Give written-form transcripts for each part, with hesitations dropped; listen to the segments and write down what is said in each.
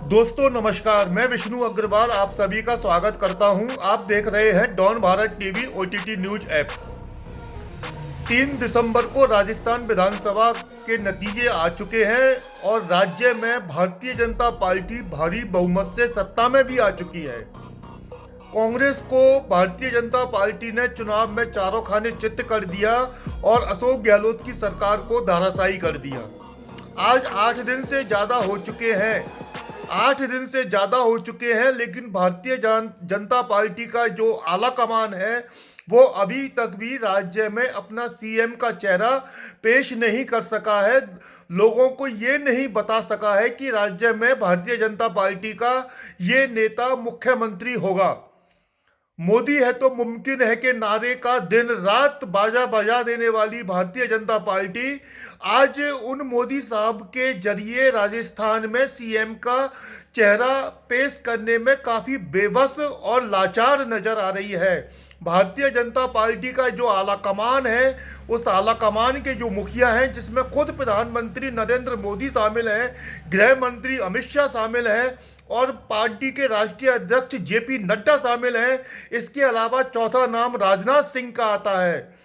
दोस्तों नमस्कार, मैं विष्णु अग्रवाल आप सभी का स्वागत करता हूं। आप देख रहे हैं Don Bharat TV OTT news app. 3 दिसंबर को राजस्थान विधानसभा के नतीजे आ चुके हैं और राज्य में भारतीय जनता पार्टी भारी बहुमत से सत्ता में भी आ चुकी है। कांग्रेस को भारतीय जनता पार्टी ने चुनाव में चारों खाने चित्त कर दिया और अशोक गहलोत की सरकार को धराशायी कर दिया। आज 8 दिन से ज्यादा हो चुके हैं 8 दिन से ज्यादा हो चुके हैं, लेकिन भारतीय जनता पार्टी का जो आला कमान है वो अभी तक भी राज्य में अपना सीएम का चेहरा पेश नहीं कर सका है। लोगों को ये नहीं बता सका है कि राज्य में भारतीय जनता पार्टी का ये नेता मुख्यमंत्री होगा। मोदी है तो मुमकिन है कि नारे का दिन रात बाजा बजा देने वाली भारतीय जनता पार्टी आज उन मोदी साहब के जरिए राजस्थान में सीएम का चेहरा पेश करने में काफी बेबस और लाचार नजर आ रही है। भारतीय जनता पार्टी का जो आला कमान है, उस आला कमान के जो मुखिया हैं, जिसमें खुद प्रधानमंत्री नरेंद्र मोदी शामिल हैं, गृह मंत्री अमित शाह शामिल हैं और पार्टी के राष्ट्रीय अध्यक्ष जेपी नड्डा शामिल हैं। इसके अलावा चौथा नाम राजनाथ सिंह का आता है।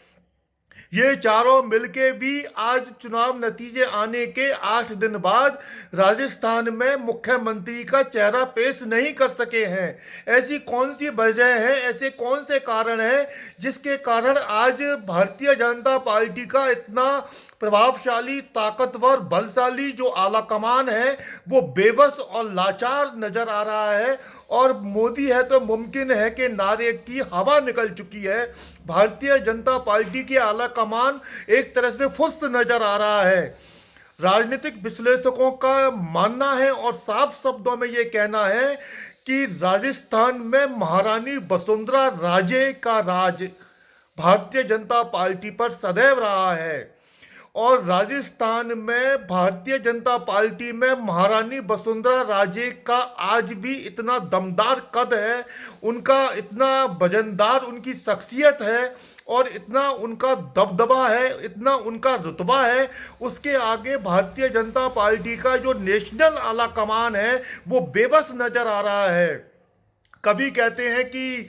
ये चारों मिलके भी आज चुनाव नतीजे आने के 8 दिन बाद राजस्थान में मुख्यमंत्री का चेहरा पेश नहीं कर सके हैं। ऐसी कौन सी वजह है, ऐसे कौन से कारण हैं जिसके कारण आज भारतीय जनता पार्टी का इतना प्रभावशाली, ताकतवर, बलशाली जो आला कमान है वो बेबस और लाचार नजर आ रहा है और मोदी है तो मुमकिन है कि नारे की हवा निकल चुकी है। भारतीय जनता पार्टी के आला कमान एक तरह से फुस नजर आ रहा है। राजनीतिक विश्लेषकों का मानना है और साफ शब्दों में ये कहना है कि राजस्थान में महारानी वसुंधरा राजे का राज भारतीय जनता पार्टी पर सदैव रहा है और राजस्थान में भारतीय जनता पार्टी में महारानी वसुंधरा राजे का आज भी इतना दमदार कद है, उनका इतना वजनदार उनकी शख्सियत है और इतना उनका दबदबा है, इतना उनका रुतबा है। उसके आगे भारतीय जनता पार्टी का जो नेशनल आला कमान है वो बेबस नजर आ रहा है। कभी कहते हैं कि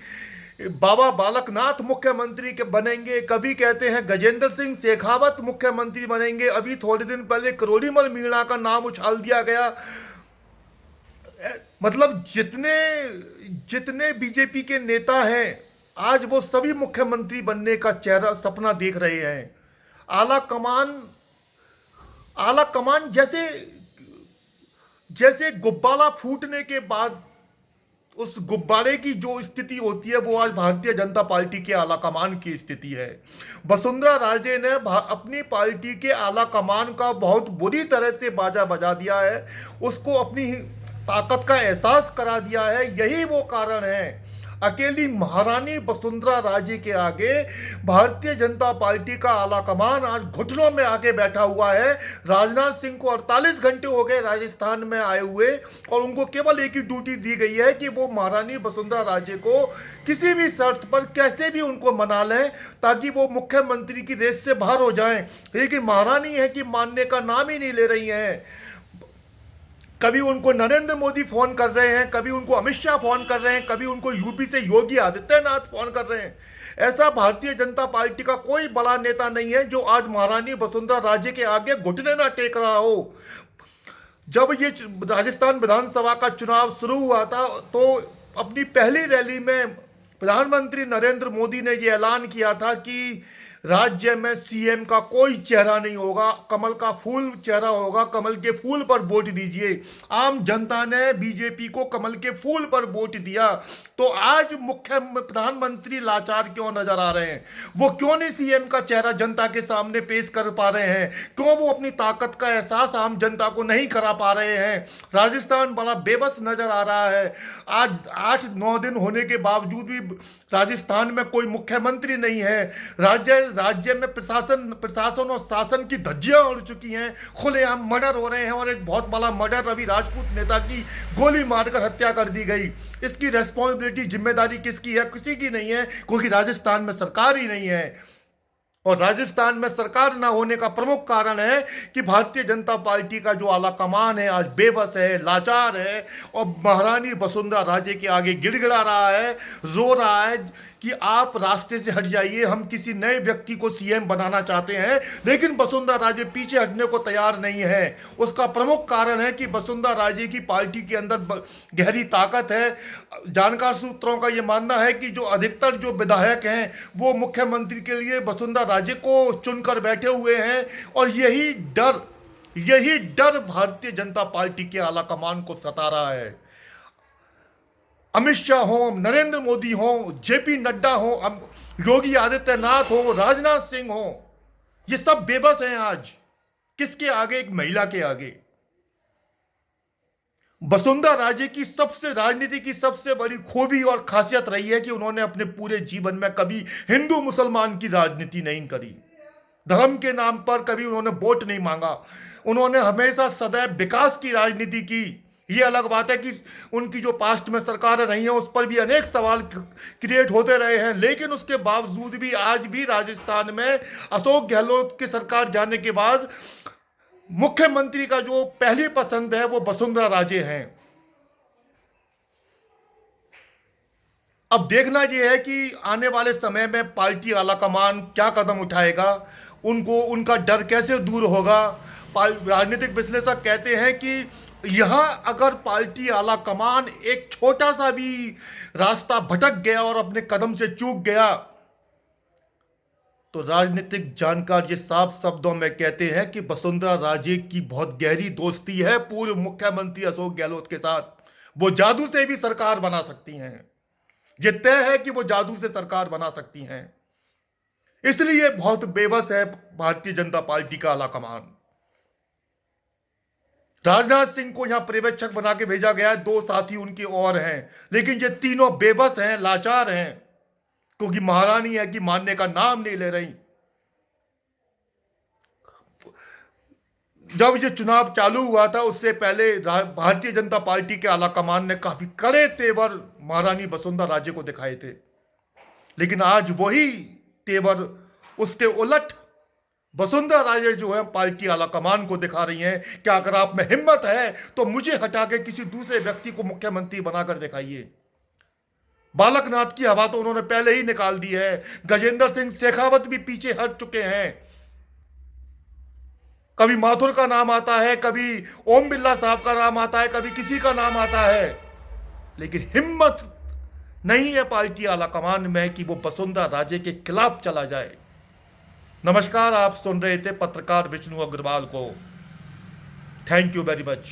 बाबा बालकनाथ मुख्यमंत्री के बनेंगे, कभी कहते हैं गजेंद्र सिंह शेखावत मुख्यमंत्री बनेंगे, अभी थोड़े दिन पहले किरोड़ीमल मीणा का नाम उछाल दिया गया। मतलब जितने बीजेपी के नेता हैं आज वो सभी मुख्यमंत्री बनने का चेहरा सपना देख रहे हैं। आला कमान जैसे गुब्बारा फूटने के बाद उस गुब्बारे की जो स्थिति होती है वो आज भारतीय जनता पार्टी के आला कमान की स्थिति है। वसुंधरा राजे ने अपनी पार्टी के आला कमान का बहुत बुरी तरह से बाजा बजा दिया है, उसको अपनी ताकत का एहसास करा दिया है। यही वो कारण है। अकेली महारानी वसुंधरा राजे के आगे भारतीय जनता पार्टी का आला कमान आज घुटनों में आके बैठा हुआ है। राजनाथ सिंह को 48 घंटे हो गए राजस्थान में आए हुए और उनको केवल एक ही ड्यूटी दी गई है कि वो महारानी वसुंधरा राजे को किसी भी शर्त पर कैसे भी उनको मना लें ताकि वो मुख्यमंत्री की रेस से बाहर हो जाएं। लेकिन महारानी है कि मानने का नाम ही नहीं ले रही हैं। कभी उनको नरेंद्र मोदी फोन कर रहे हैं, कभी उनको अमित शाह फोन कर रहे हैं, कभी उनको यूपी से योगी आदित्यनाथ फोन कर रहे हैं। ऐसा भारतीय जनता पार्टी का कोई बड़ा नेता नहीं है जो आज महारानी वसुंधरा राजे के आगे घुटने ना टेक रहा हो। जब ये राजस्थान विधानसभा का चुनाव शुरू हुआ था तो अपनी पहली रैली में प्रधानमंत्री नरेंद्र मोदी ने ये ऐलान किया था कि राज्य में सीएम का कोई चेहरा नहीं होगा, कमल का फूल चेहरा होगा, कमल के फूल पर वोट दीजिए। आम जनता ने बीजेपी को कमल के फूल पर वोट दिया। तो आज मुख्य प्रधानमंत्री लाचार क्यों नजर आ रहे हैं? वो क्यों नहीं सीएम का चेहरा जनता के सामने पेश कर पा रहे हैं? क्यों वो अपनी ताकत का एहसास आम जनता को नहीं करा पा रहे हैं? राजस्थान बड़ा बेबस नजर आ रहा है। आज 8-9 दिन होने के बावजूद भी राजस्थान में कोई मुख्यमंत्री नहीं है। राज्य में प्रशासन और शासन की धज्जियां उड़ चुकी हैं, खुलेआम मर्डर हो रहे हैं और एक बहुत बड़ा मर्डर रवि राजपूत नेता की गोली मारकर हत्या कर दी गई। इसकी रेस्पॉन्सिबिलिटी, जिम्मेदारी किसकी है? किसी की नहीं है, क्योंकि राजस्थान में सरकार ही नहीं है। और राजस्थान में सरकार न होने का प्रमुख कारण है कि भारतीय जनता पार्टी का जो आला कमान है आज बेबस है, लाचार है और महारानी वसुंधरा राजे के आगे गिड़गिड़ा रहा है, रो रहा है कि आप रास्ते से हट जाइए, हम किसी नए व्यक्ति को सीएम बनाना चाहते हैं। लेकिन वसुंधरा राजे पीछे हटने को तैयार नहीं है। उसका प्रमुख कारण है कि वसुंधरा राजे की पार्टी के अंदर गहरी ताकत है। जानकार सूत्रों का यह मानना है कि जो अधिकतर जो विधायक हैं वो मुख्यमंत्री के लिए वसुंधरा राजे को चुनकर बैठे हुए हैं और यही डर भारतीय जनता पार्टी के आलाकमान को सता रहा है। अमित शाह हो, नरेंद्र मोदी हो, जेपी नड्डा हो, योगी आदित्यनाथ हो, राजनाथ सिंह हो, ये सब बेबस हैं आज। किसके आगे? एक महिला के आगे। वसुंधरा राजे की राजनीति की सबसे बड़ी खूबी और खासियत रही है कि उन्होंने अपने पूरे जीवन में कभी हिंदू मुसलमान की राजनीति नहीं करी। धर्म के नाम पर कभी उन्होंने वोट नहीं मांगा। उन्होंने हमेशा सदैव विकास की राजनीति की। ये अलग बात है कि उनकी जो पास्ट में सरकारें रही हैं उस पर भी अनेक सवाल क्रिएट होते रहे हैं, लेकिन उसके बावजूद भी आज भी राजस्थान में अशोक गहलोत की सरकार जाने के बाद मुख्यमंत्री का जो पहली पसंद है वो वसुंधरा राजे हैं। अब देखना यह है कि आने वाले समय में पार्टी आलाकमान क्या कदम उठाएगा, उनका डर कैसे दूर होगा। राजनीतिक विश्लेषक कहते हैं कि यहां अगर पार्टी आलाकमान एक छोटा सा भी रास्ता भटक गया और अपने कदम से चूक गया तो राजनीतिक जानकार ये साफ शब्दों में कहते हैं कि वसुंधरा राजे की बहुत गहरी दोस्ती है पूर्व मुख्यमंत्री अशोक गहलोत के साथ। वो जादू से भी सरकार बना सकती हैं। ये तय है कि वो जादू से सरकार बना सकती हैं। इसलिए बहुत बेबस है भारतीय जनता पार्टी का आलाकमान। राजनाथ सिंह को यहां पर्यवेक्षक बना के भेजा गया है, 2 साथी उनके और हैं, लेकिन ये तीनों बेबस हैं, लाचार हैं, क्योंकि महारानी है कि मानने का नाम नहीं ले रही। जब ये चुनाव चालू हुआ था उससे पहले भारतीय जनता पार्टी के आलाकमान ने काफी कड़े तेवर महारानी वसुंधरा राजे को दिखाए थे, लेकिन आज वही तेवर उसके उलट वसुंधरा राजे जो है पार्टी आलाकमान को दिखा रही हैं कि अगर आप में हिम्मत है तो मुझे हटा के किसी दूसरे व्यक्ति को मुख्यमंत्री बनाकर दिखाइए। बालकनाथ की हवा तो उन्होंने पहले ही निकाल दी है। गजेंद्र सिंह शेखावत भी पीछे हट चुके हैं। कभी माथुर का नाम आता है, कभी ओम बिरला साहब का नाम आता है, कभी किसी का नाम आता है, लेकिन हिम्मत नहीं है पार्टी आलाकमान में कि वो वसुंधरा राजे के खिलाफ चला जाए। नमस्कार, आप सुन रहे थे पत्रकार विष्णु अग्रवाल को। Thank you very much.